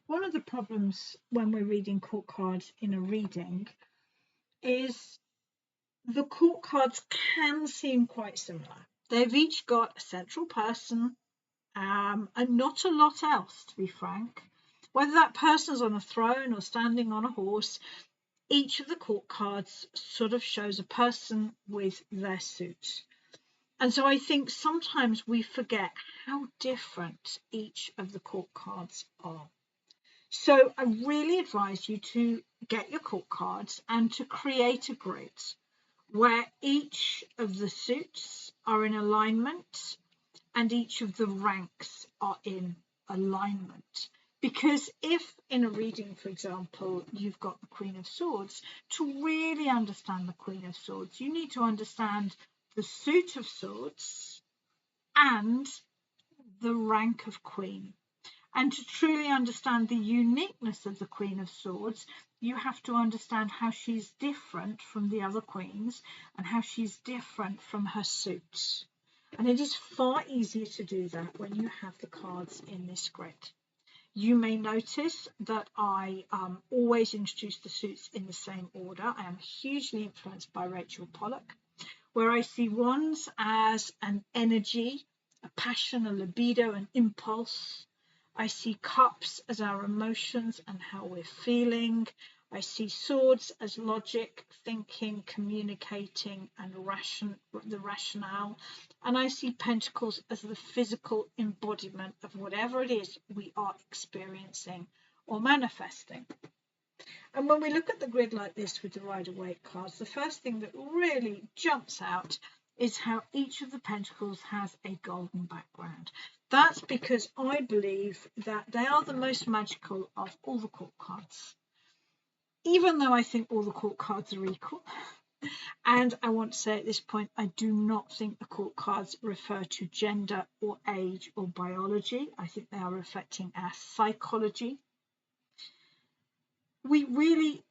One of the problems when we're reading court cards in a reading is the court cards can seem quite similar. They've each got a central person and not a lot else, to be frank. Whether that person's on a throne or standing on a horse, each of the court cards sort of shows a person with their suit. And so I think sometimes we forget how different each of the court cards are. So I really advise you to get your court cards and to create a grid where each of the suits are in alignment and each of the ranks are in alignment. Because if in a reading, for example, you've got the Queen of Swords, to really understand the Queen of Swords, you need to understand the suit of swords and the rank of Queen. And to truly understand the uniqueness of the Queen of Swords, you have to understand how she's different from the other queens and how she's different from her suits. And it is far easier to do that when you have the cards in this grid. You may notice that I always introduce the suits in the same order. I am hugely influenced by Rachel Pollack, where I see wands as an energy, a passion, a libido, an impulse. I see cups as our emotions and how we're feeling. I see swords as logic, thinking, communicating, and the rationale. And I see pentacles as the physical embodiment of whatever it is we are experiencing or manifesting. And when we look at the grid like this with the Rider-Waite cards, the first thing that really jumps out is how each of the pentacles has a golden background. That's because I believe that they are the most magical of all the court cards. Even though I think all the court cards are equal, and I want to say at this point, I do not think the court cards refer to gender or age or biology. I think they are reflecting our psychology. We really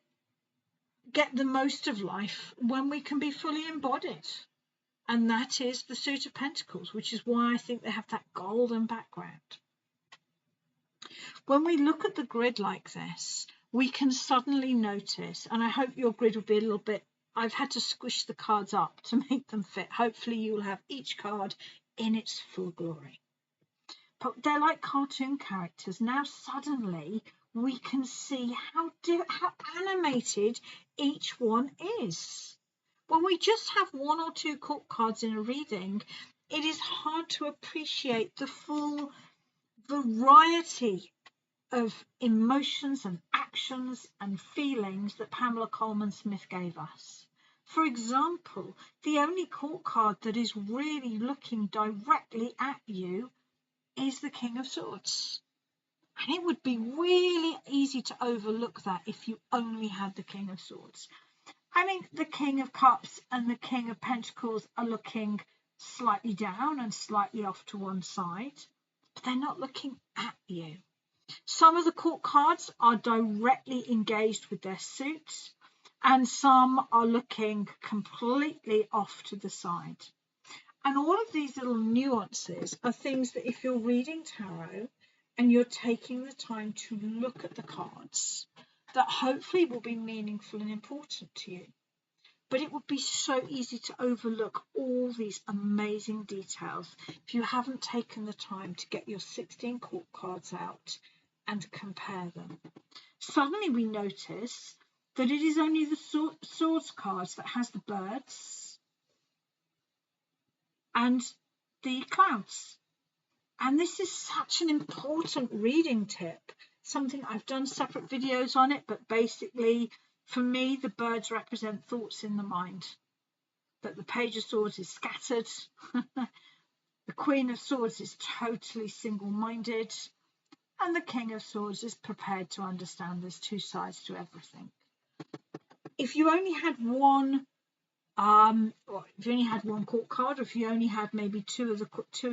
get the most of life when we can be fully embodied. And that is the suit of pentacles, which is why I think they have that golden background. When we look at the grid like this, we can suddenly notice, and I hope your grid will be a little bit, I've had to squish the cards up to make them fit. Hopefully you will have each card in its full glory. But they're like cartoon characters. Now suddenly we can see how animated each one is. When we just have one or two court cards in a reading, it is hard to appreciate the full variety of emotions and actions and feelings that Pamela Coleman Smith gave us. For example, the only court card that is really looking directly at you is the King of Swords. And it would be really easy to overlook that if you only had the King of Swords. I mean, the King of Cups and the King of Pentacles are looking slightly down and slightly off to one side, but they're not looking at you. Some of the court cards are directly engaged with their suits, and some are looking completely off to the side. And all of these little nuances are things that if you're reading tarot and you're taking the time to look at the cards, that hopefully will be meaningful and important to you. But it would be so easy to overlook all these amazing details if you haven't taken the time to get your 16 court cards out and compare them. Suddenly we notice that it is only the swords cards that has the birds and the clouds. And this is such an important reading tip, something I've done separate videos on it, but basically for me the birds represent thoughts in the mind, that the Page of Swords is scattered, the Queen of Swords is totally single-minded, and the King of Swords is prepared to understand there's two sides to everything. If you only had one court card, or if you only had maybe two of the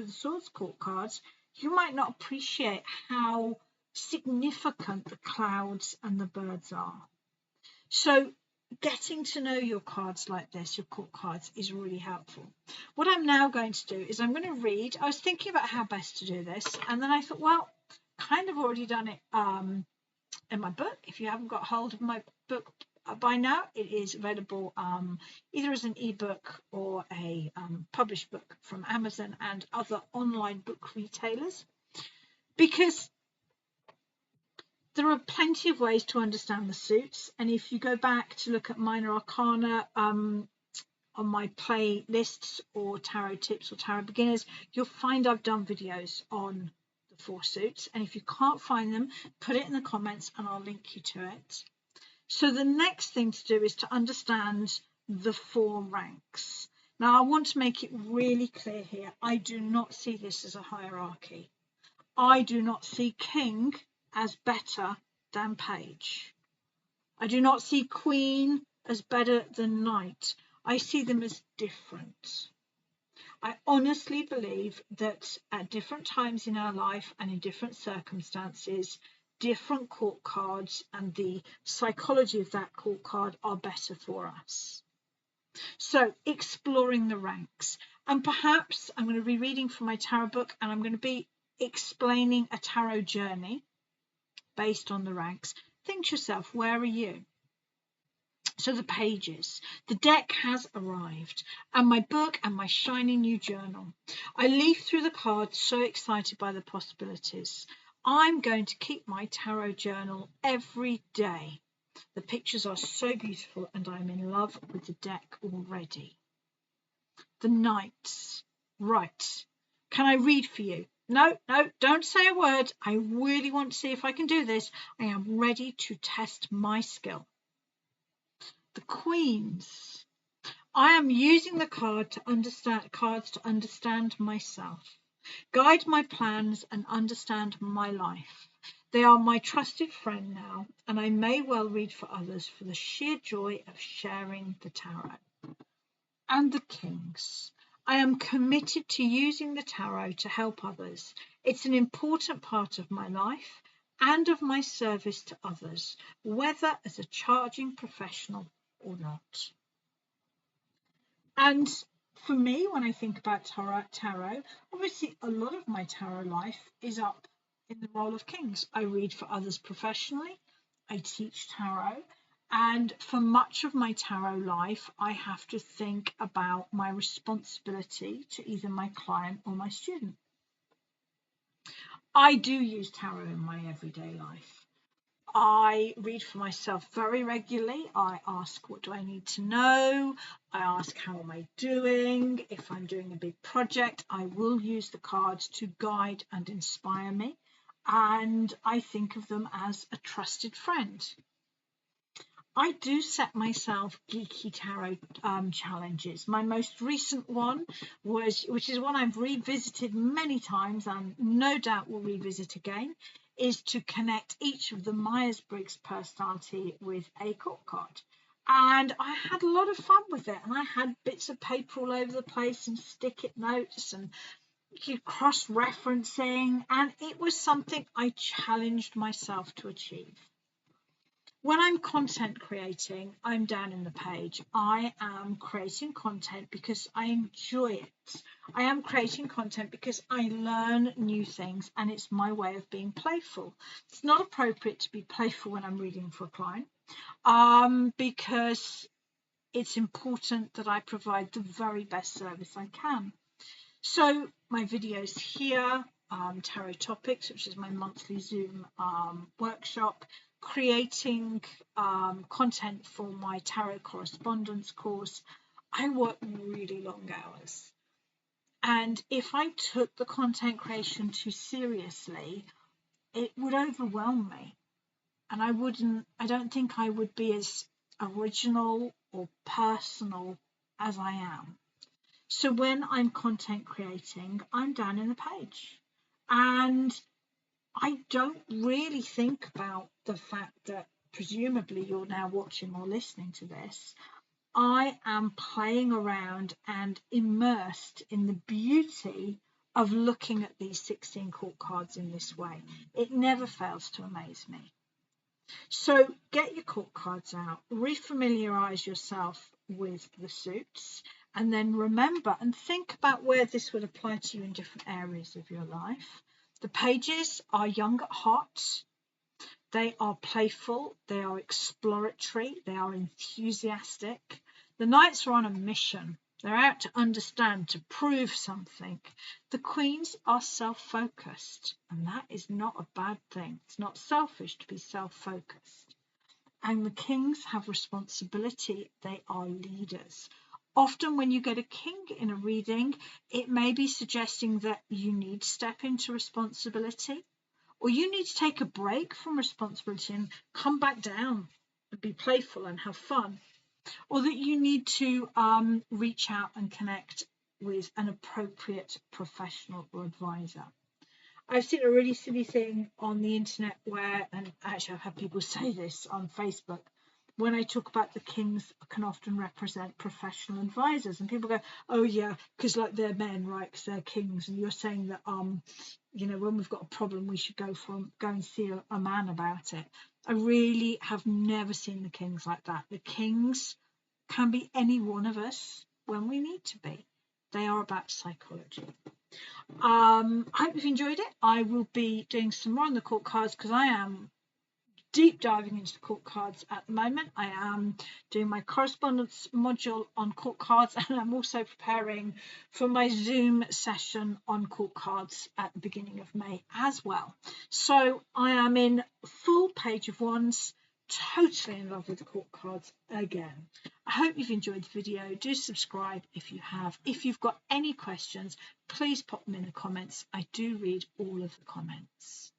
swords court cards, you might not appreciate how significant the clouds and the birds are. So getting to know your cards like this, your court cards, is really helpful. What I'm now going to do is I'm going to read. I was thinking about how best to do this, and then I thought, well, kind of already done it in my book. If you haven't got hold of my book by now, it is available either as an ebook or a published book from Amazon and other online book retailers, because there are plenty of ways to understand the suits. And if you go back to look at minor arcana on my playlists or tarot tips or tarot beginners, you'll find I've done videos on the 4 suits. And if you can't find them, put it in the comments and I'll link you to it. So the next thing to do is to understand the 4 ranks. Now, I want to make it really clear here. I do not see this as a hierarchy. I do not see king as better than page. I do not see queen as better than knight. I see them as different. I honestly believe that at different times in our life and in different circumstances, different court cards and the psychology of that court card are better for us. So exploring the ranks, and perhaps I'm going to be reading from my tarot book and I'm going to be explaining a tarot journey based on the ranks. Think to yourself, where are you? So the pages, the deck has arrived, and my book and my shiny new journal. I leaf through the cards so excited by the possibilities. I'm going to keep my tarot journal every day. The pictures are so beautiful and I'm in love with the deck already. The knights. Right. Can I read for you? No, don't say a word. I really want to see if I can do this. I am ready to test my skill. The queens. I am using the cards to understand myself, guide my plans and understand my life. They are my trusted friend now, and I may well read for others for the sheer joy of sharing the tarot. And the kings. I am committed to using the tarot to help others. It's an important part of my life and of my service to others, whether as a charging professional or not. And for me, when I think about tarot, obviously a lot of my tarot life is up in the role of kings. I read for others professionally, I teach tarot, and for much of my tarot life, I have to think about my responsibility to either my client or my student. I do use tarot in my everyday life. I read for myself very regularly. I ask, what do I need to know? I ask, how am I doing? If I'm doing a big project, I will use the cards to guide and inspire me. And I think of them as a trusted friend. I do set myself geeky tarot challenges. My most recent one which is one I've revisited many times and no doubt will revisit again, is to connect each of the Myers-Briggs personality with a court card. And I had a lot of fun with it, and I had bits of paper all over the place and stick-it notes and cross-referencing, and it was something I challenged myself to achieve. When I'm content creating, I'm down in the page. I am creating content because I enjoy it. I am creating content because I learn new things and it's my way of being playful. It's not appropriate to be playful when I'm reading for a client because it's important that I provide the very best service I can. So my videos here, Tarot Topics, which is my monthly Zoom workshop, creating content for my tarot correspondence course, I work really long hours. And if I took the content creation too seriously, it would overwhelm me. And I don't think I would be as original or personal as I am. So when I'm content creating, I'm down in the page. And I don't really think about the fact that presumably you're now watching or listening to this. I am playing around and immersed in the beauty of looking at these 16 court cards in this way. It never fails to amaze me. So get your court cards out, refamiliarize yourself with the suits, and then remember and think about where this would apply to you in different areas of your life. The pages are young at heart. They are playful, they are exploratory, they are enthusiastic. The knights are on a mission. They're out to understand, to prove something. The queens are self-focused, and that is not a bad thing. It's not selfish to be self-focused. And the kings have responsibility. They are leaders. Often when you get a king in a reading, it may be suggesting that you need to step into responsibility, or you need to take a break from responsibility and come back down and be playful and have fun, or that you need to reach out and connect with an appropriate professional or advisor. I've seen a really silly thing on the internet where, and actually I've had people say this on Facebook, when I talk about the kings can often represent professional advisors, and people go, oh yeah, because like they're men, right, because they're kings, and you're saying that when we've got a problem we should go and see a man about it. I really have never seen the kings like that. The kings can be any one of us when we need to be. They are about psychology. I hope you've enjoyed it. I will be doing some more on the court cards because I am deep diving into the court cards at the moment. I am doing my correspondence module on court cards, and I'm also preparing for my Zoom session on court cards at the beginning of May as well. So I am in full page of wands, totally in love with the court cards again. I hope you've enjoyed the video. Do subscribe if you have. If you've got any questions, please pop them in the comments. I do read all of the comments.